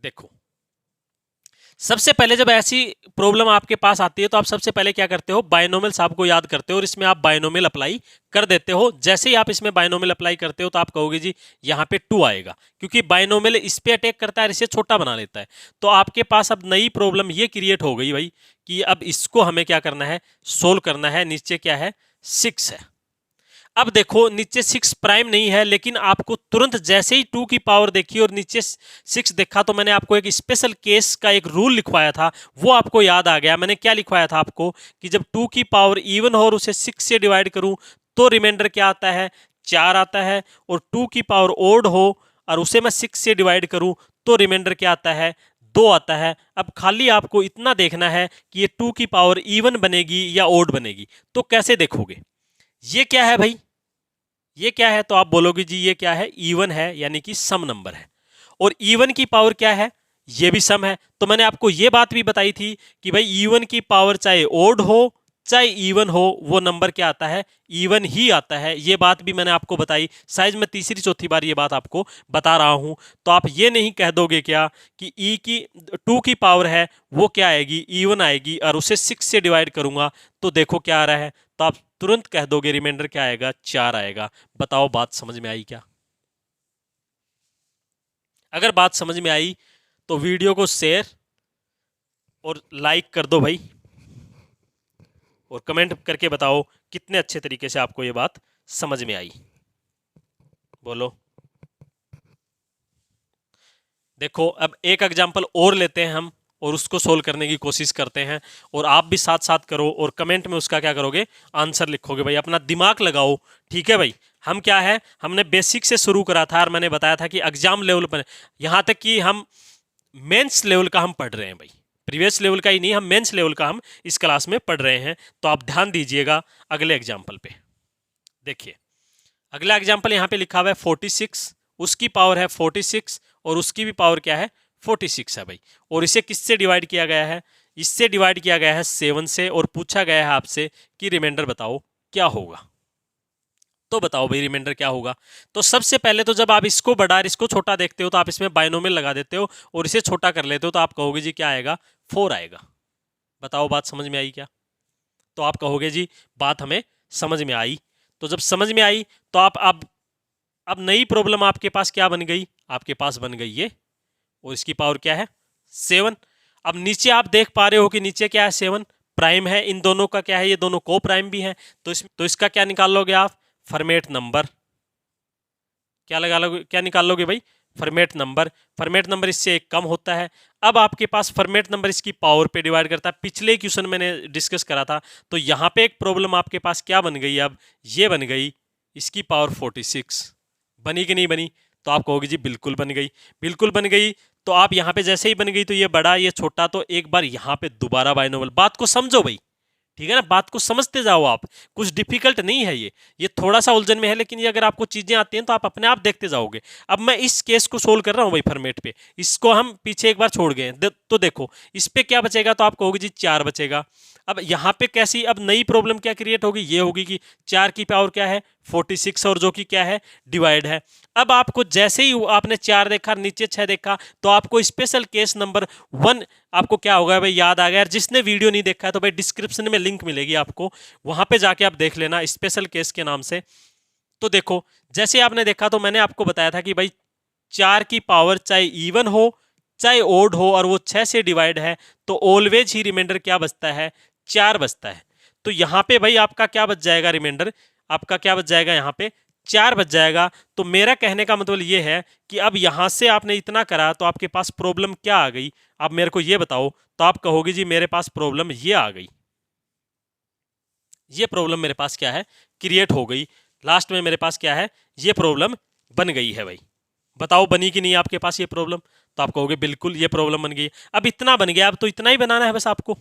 देखो सबसे पहले जब ऐसी प्रॉब्लम आपके पास आती है तो आप सबसे पहले क्या करते हो, बाइनोमियल साहब को याद करते हो और इसमें आप बाइनोमियल अप्लाई कर देते हो। जैसे ही आप इसमें बाइनोमियल अप्लाई करते हो तो आप कहोगे जी यहाँ पे 2 आएगा, क्योंकि बाइनोमियल इस पे अटैक करता है, इसे छोटा बना लेता है। तो आपके पास अब नई प्रॉब्लम ये क्रिएट हो गई भाई कि अब इसको हमें क्या करना है, सोल्व करना है। नीचे क्या है, 6 है। अब देखो नीचे 6 प्राइम नहीं है, लेकिन आपको तुरंत जैसे ही 2 की पावर देखी और नीचे 6 देखा तो मैंने आपको एक स्पेशल केस का एक रूल लिखवाया था, वो आपको याद आ गया। मैंने क्या लिखवाया था आपको कि जब 2 की पावर इवन हो और उसे 6 से डिवाइड करूं तो रिमाइंडर क्या आता है, 4 आता है। और 2 की पावर ओड हो और उसे मैं 6 से डिवाइड करूं तो रिमाइंडर क्या आता है, 2 आता है। अब खाली आपको इतना देखना है कि ये 2 की पावर इवन बनेगी या ओड बनेगी। तो कैसे देखोगे, ये क्या है भाई, ये क्या है, तो आप बोलोगे जी ये क्या है, इवन है, यानी कि सम नंबर है। और इवन की पावर क्या है, ये भी सम है। तो मैंने आपको ये बात भी बताई थी कि भाई इवन की पावर चाहे ओड हो चाहे इवन हो, वो नंबर क्या आता है, इवन ही आता है। ये बात भी मैंने आपको बताई, शायद मैं तीसरी चौथी बार ये बात आपको बता रहा हूं। तो आप ये नहीं कह दोगे क्या कि ई की 2 की पावर है वो क्या आएगी, इवन आएगी, और उसे 6 से डिवाइड करूंगा तो देखो क्या आ रहा है, तो आप तुरंत कह दोगे रिमाइंडर क्या आएगा, 4 आएगा। बताओ बात समझ में आई क्या? अगर बात समझ में आई तो वीडियो को शेयर और लाइक कर दो भाई, और कमेंट करके बताओ कितने अच्छे तरीके से आपको ये बात समझ में आई। बोलो। देखो अब एक एग्जांपल और लेते हैं हम और उसको सोल्व करने की कोशिश करते हैं, और आप भी साथ साथ करो और कमेंट में उसका क्या करोगे, आंसर लिखोगे भाई। अपना दिमाग लगाओ, ठीक है भाई। हम क्या है, हमने बेसिक से शुरू करा था और मैंने बताया था कि एग्जाम लेवल पर, यहाँ तक कि हम मेंस लेवल का हम पढ़ रहे हैं भाई, प्रीवियस लेवल का ही नहीं, हम मेंस लेवल का हम इस क्लास में पढ़ रहे हैं। तो आप ध्यान दीजिएगा अगले एग्जाम्पल पे। देखिए अगला एग्जाम्पल यहाँ पे लिखा हुआ है 46, उसकी पावर है 46 और उसकी भी पावर क्या है, 46 है भाई। और इसे किससे डिवाइड किया गया है, इससे डिवाइड किया गया है 7 से, और पूछा गया है आपसे कि रिमाइंडर बताओ क्या होगा। तो बताओ भाई रिमाइंडर क्या होगा। तो सबसे पहले तो जब आप इसको बड़ा और इसको छोटा देखते हो तो आप इसमें बाइनोमियल लगा देते हो और इसे छोटा कर लेते हो, तो आप कहोगे जी क्या आएगा, 4 आएगा। बताओ बात समझ में आई क्या? तो आप कहोगे जी बात हमें समझ में आई। तो जब समझ में आई तो आप अब नई प्रॉब्लम आपके पास क्या बन गई, आपके पास बन गई ये, और इसकी पावर क्या है, 7। अब नीचे आप देख पा रहे हो कि नीचे क्या है, 7 प्राइम है। इन दोनों का क्या है, ये दोनों को प्राइम भी है। तो इसका क्या निकाल लोगे आप, फॉर्मेट नंबर। क्या लगा लोगे, क्या निकाल लोगे भाई, फॉर्मेट नंबर इससे एक कम होता है। अब आपके पास फॉर्मेट नंबर इसकी पावर पे डिवाइड करता है। पिछले क्वेश्चन मैंने डिस्कस करा था, तो यहाँ पे एक प्रॉब्लम आपके पास क्या बन गई, अब ये बन गई इसकी पावर 46। बनी कि नहीं बनी? तो आप कहोगे जी बिल्कुल बन गई, बिल्कुल बन गई। तो आप यहाँ पे जैसे ही बन गई तो ये बड़ा ये छोटा, तो एक बार यहाँ पे दोबारा बाइनोमियल, बात को समझो भाई, ठीक है ना, बात को समझते जाओ आप, कुछ डिफिकल्ट नहीं है ये थोड़ा सा उलझन में है, लेकिन ये अगर आपको चीजें आती हैं तो आप अपने आप देखते जाओगे। अब मैं इस केस को सोल्व कर रहा हूं भाई फॉर्मेट पे, इसको हम पीछे एक बार छोड़ गए तो देखो इस पे क्या बचेगा, तो आप कहोगे जी 4 बचेगा। अब यहाँ पे कैसी अब नई प्रॉब्लम क्या क्रिएट होगी, ये होगी कि 4 की पावर क्या है 46, और जो कि क्या है डिवाइड है। अब आपको जैसे ही आपने 4 देखा, नीचे 6 देखा, तो आपको स्पेशल केस नंबर 1 आपको क्या होगा भाई याद आ गया। जिसने वीडियो नहीं देखा है तो भाई डिस्क्रिप्शन में लिंक मिलेगी आपको, वहां पे जाके आप देख लेना स्पेशल केस के नाम से। तो देखो जैसे आपने देखा तो मैंने आपको बताया था कि भाई 4 की पावर चाहे इवन हो चाहे ओड हो और वो 6 से डिवाइड है, तो ऑलवेज ही रिमाइंडर क्या बचता है 4 बचता है। तो यहाँ पे भाई आपका क्या बच जाएगा, रिमाइंडर आपका क्या बच जाएगा, यहाँ पे 4 बच जाएगा। तो मेरा कहने का मतलब ये है कि अब यहां से आपने इतना करा तो आपके पास प्रॉब्लम क्या आ गई, आप मेरे को ये बताओ। तो आप कहोगे जी मेरे पास प्रॉब्लम ये आ गई, ये प्रॉब्लम मेरे पास क्या है क्रिएट हो गई। लास्ट में मेरे पास क्या है, ये प्रॉब्लम बन गई है भाई। बताओ बनी कि नहीं आपके पास ये प्रॉब्लम? तो आप कहोगे बिल्कुल ये प्रॉब्लम बन गई। अब इतना बन गया, अब तो इतना ही बनाना है बस आपको,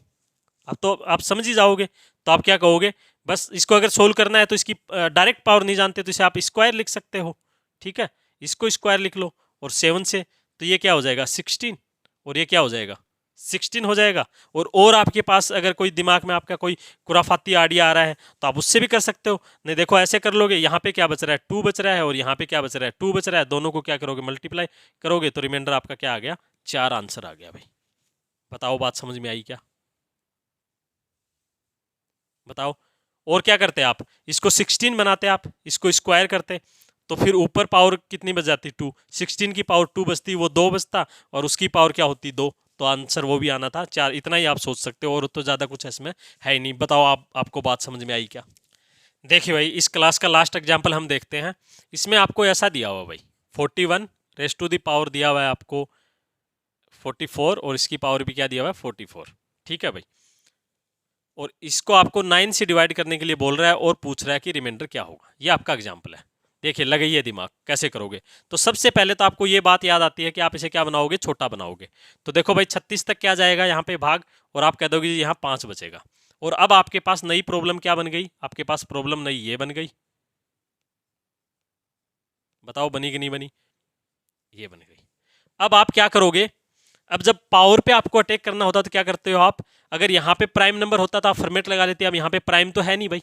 अब तो आप समझ ही जाओगे। तो आप क्या कहोगे, बस इसको अगर सोल्व करना है तो इसकी डायरेक्ट पावर नहीं जानते तो इसे आप स्क्वायर लिख सकते हो, ठीक है, इसको स्क्वायर लिख लो और 7 से, तो ये क्या हो जाएगा 16, और ये क्या हो जाएगा 16 हो जाएगा। और आपके पास अगर कोई दिमाग में आपका कोई खुराफाती आइडिया आ रहा है तो आप उससे भी कर सकते हो। नहीं देखो ऐसे कर लोगे, यहाँ पे क्या बच रहा है 2 बच रहा है, और यहाँ पे क्या बच रहा है 2 बच रहा है, दोनों को क्या करोगे मल्टीप्लाई करोगे, तो रिमाइंडर आपका क्या आ गया 4 आंसर आ गया भाई। बताओ बात समझ में आई क्या? बताओ। और क्या करते आप, इसको 16 बनाते आप, इसको स्क्वायर करते, तो फिर ऊपर पावर कितनी बच जाती 2, 16 की पावर 2 बचती, वो 2 बचता, और उसकी पावर क्या होती 2, तो आंसर वो भी आना था 4। इतना ही आप सोच सकते हो, और तो ज़्यादा कुछ इसमें है ही नहीं। बताओ आपको बात समझ में आई क्या? देखिए भाई इस क्लास का लास्ट एग्जाम्पल हम देखते हैं। इसमें आपको ऐसा दिया हुआ भाई 41 रेस टू दी पावर दिया हुआ है आपको 44, और इसकी पावर भी क्या दिया हुआ है 44, ठीक है भाई। और इसको आपको 9 से डिवाइड करने के लिए बोल रहा है और पूछ रहा है कि रिमाइंडर क्या होगा। ये आपका एग्जाम्पल है। देखिए लगाइए दिमाग कैसे करोगे। तो सबसे पहले तो आपको ये बात याद आती है कि आप इसे क्या बनाओगे, छोटा बनाओगे। तो देखो भाई 36 तक क्या जाएगा यहाँ पे भाग, और आप कह दोगे यहाँ 5 बचेगा। और अब आपके पास नई प्रॉब्लम क्या बन गई, आपके पास प्रॉब्लम नई ये बन गई। बताओ बनी कि नहीं बनी? ये बन गई। अब आप क्या करोगे, अब जब पावर पे आपको अटैक करना होता तो क्या करते हो आप, अगर यहाँ पे प्राइम नंबर होता तो आप फॉर्मेट लगा लेते। अब यहाँ पे प्राइम तो है नहीं भाई,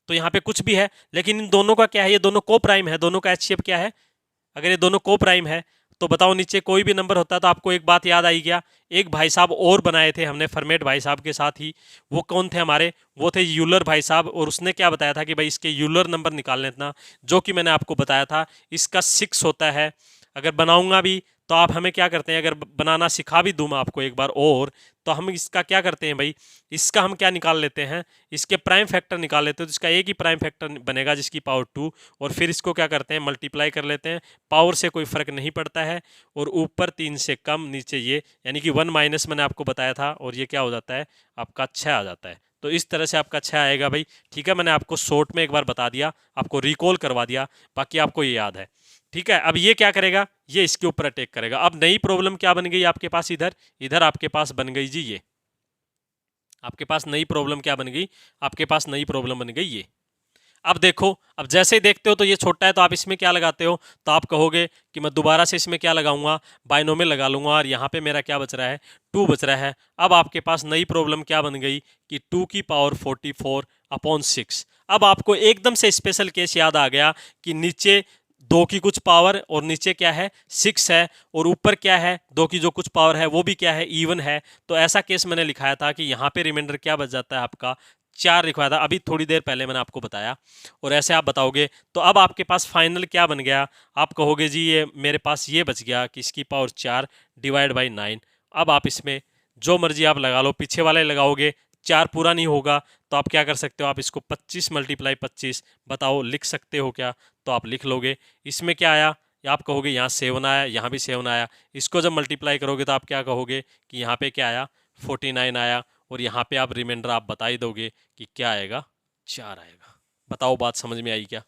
तो यहाँ पे कुछ भी है, लेकिन इन दोनों का क्या है, ये दोनों को प्राइम है, दोनों का एचसीएफ क्या है। अगर ये दोनों को प्राइम है तो बताओ नीचे कोई भी नंबर होता तो आपको एक बात याद आई क्या, एक भाई साहब और बनाए थे हमने फॉर्मेट भाई साहब के साथ ही। वो कौन थे हमारे, वो थे यूलर भाई साहब, और उसने क्या बताया था कि भाई इसके यूलर नंबर निकाल लेना, जो कि मैंने आपको बताया था इसका 6 होता है। अगर बनाऊंगा भी तो आप हमें क्या करते हैं, अगर बनाना सिखा भी दूँ मैं आपको एक बार और, तो हम इसका क्या करते हैं भाई, इसका हम क्या निकाल लेते हैं, इसके प्राइम फैक्टर निकाल लेते हैं। तो इसका एक ही प्राइम फैक्टर बनेगा जिसकी पावर 2, और फिर इसको क्या करते हैं मल्टीप्लाई कर लेते हैं। पावर से कोई फर्क नहीं पड़ता है, और ऊपर 3 से कम नीचे ये, यानी कि 1 माइनस मैंने आपको बताया था, और ये क्या हो जाता है आपका 6 आ जाता है। तो इस तरह से आपका 6 आएगा भाई, ठीक है। मैंने आपको शॉर्ट में एक बार बता दिया, आपको रिकॉल करवा दिया, बाकी आपको ये याद है, ठीक है। अब ये क्या करेगा, ये इसके ऊपर अटैक करेगा। अब नई प्रॉब्लम क्या बन गई आपके पास, इधर इधर आपके पास बन गई जी ये, आपके पास नई प्रॉब्लम क्या बन गई, आपके पास नई प्रॉब्लम बन गई ये। अब देखो, अब जैसे ही देखते हो तो ये छोटा है तो आप इसमें क्या लगाते हो, तो आप कहोगे कि मैं दोबारा से इसमें क्या लगाऊंगा, बाइनोमियल लगा लूंगा, और यहाँ पे मेरा क्या बच रहा है 2 बच रहा है। अब आपके पास नई प्रॉब्लम क्या बन गई कि 2 की पावर 44/6। अब आपको एकदम से स्पेशल केस याद आ गया कि नीचे 2 की कुछ पावर और नीचे क्या है 6 है, और ऊपर क्या है 2 की जो कुछ पावर है वो भी क्या है इवन है। तो ऐसा केस मैंने लिखाया था कि यहाँ पे रिमाइंडर क्या बच जाता है आपका 4 लिखवाया था, अभी थोड़ी देर पहले मैंने आपको बताया। और ऐसे आप बताओगे तो अब आपके पास फाइनल क्या बन गया, आप कहोगे जी ये मेरे पास ये बच गया कि इसकी पावर 4 डिवाइड बाई 9। अब आप इसमें जो मर्जी आप लगा लो, पीछे वाले लगाओगे 4 पूरा नहीं होगा, तो आप क्या कर सकते हो, आप इसको 25 × 25 बताओ लिख सकते हो क्या, तो आप लिख लोगे। इसमें क्या आया, कि आप कहोगे यहाँ 7 आया, यहाँ भी 7 आया। इसको जब मल्टीप्लाई करोगे तो आप क्या कहोगे कि यहाँ पे क्या आया, 49 आया, और यहाँ पे आप रिमाइंडर आप बता ही दोगे कि क्या आएगा, 4 आएगा। बताओ बात समझ में आई क्या?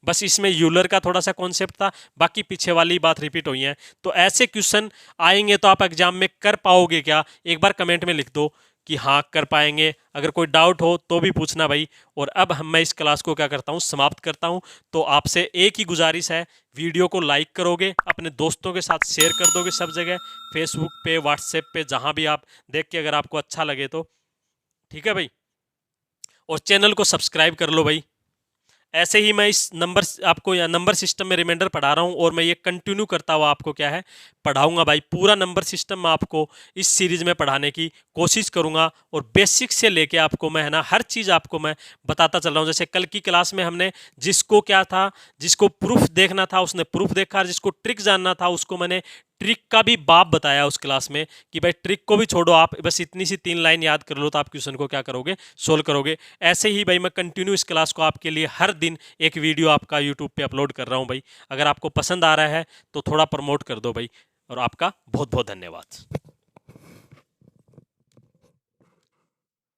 बस इसमें यूलर का थोड़ा सा कॉन्सेप्ट था, बाकी पीछे वाली बात रिपीट हुई है। तो ऐसे क्वेश्चन आएंगे तो आप एग्जाम में कर पाओगे क्या, एक बार कमेंट में लिख दो कि हाँ कर पाएंगे। अगर कोई डाउट हो तो भी पूछना भाई। और अब मैं इस क्लास को क्या करता हूँ, समाप्त करता हूँ। तो आपसे एक ही गुजारिश है, वीडियो को लाइक करोगे, अपने दोस्तों के साथ शेयर कर दोगे सब जगह, फेसबुक पे, व्हाट्सएप पे, जहाँ भी आप देख के अगर आपको अच्छा लगे तो, ठीक है भाई। और चैनल को सब्सक्राइब कर लो भाई। ऐसे ही मैं इस नंबर आपको या नंबर सिस्टम में रिमाइंडर पढ़ा रहा हूँ, और मैं ये कंटिन्यू करता हुआ आपको क्या है पढ़ाऊंगा भाई। पूरा नंबर सिस्टम मैं आपको इस सीरीज में पढ़ाने की कोशिश करूंगा, और बेसिक से लेके आपको मैं है ना हर चीज़ आपको मैं बताता चल रहा हूँ। जैसे कल की क्लास में हमने जिसको क्या था, जिसको प्रूफ देखना था उसने प्रूफ देखा, जिसको ट्रिक जानना था उसको मैंने ट्रिक का भी बाप बताया उस क्लास में कि भाई ट्रिक को भी छोड़ो, आप बस इतनी सी 3 लाइन याद कर लो तो आप क्वेश्चन को क्या करोगे, सोल्व करोगे। ऐसे ही भाई मैं कंटिन्यू इस क्लास को आपके लिए हर दिन एक वीडियो आपका यूट्यूब पे अपलोड कर रहा हूँ भाई। अगर आपको पसंद आ रहा है तो थोड़ा प्रमोट कर दो भाई, और आपका बहुत बहुत धन्यवाद।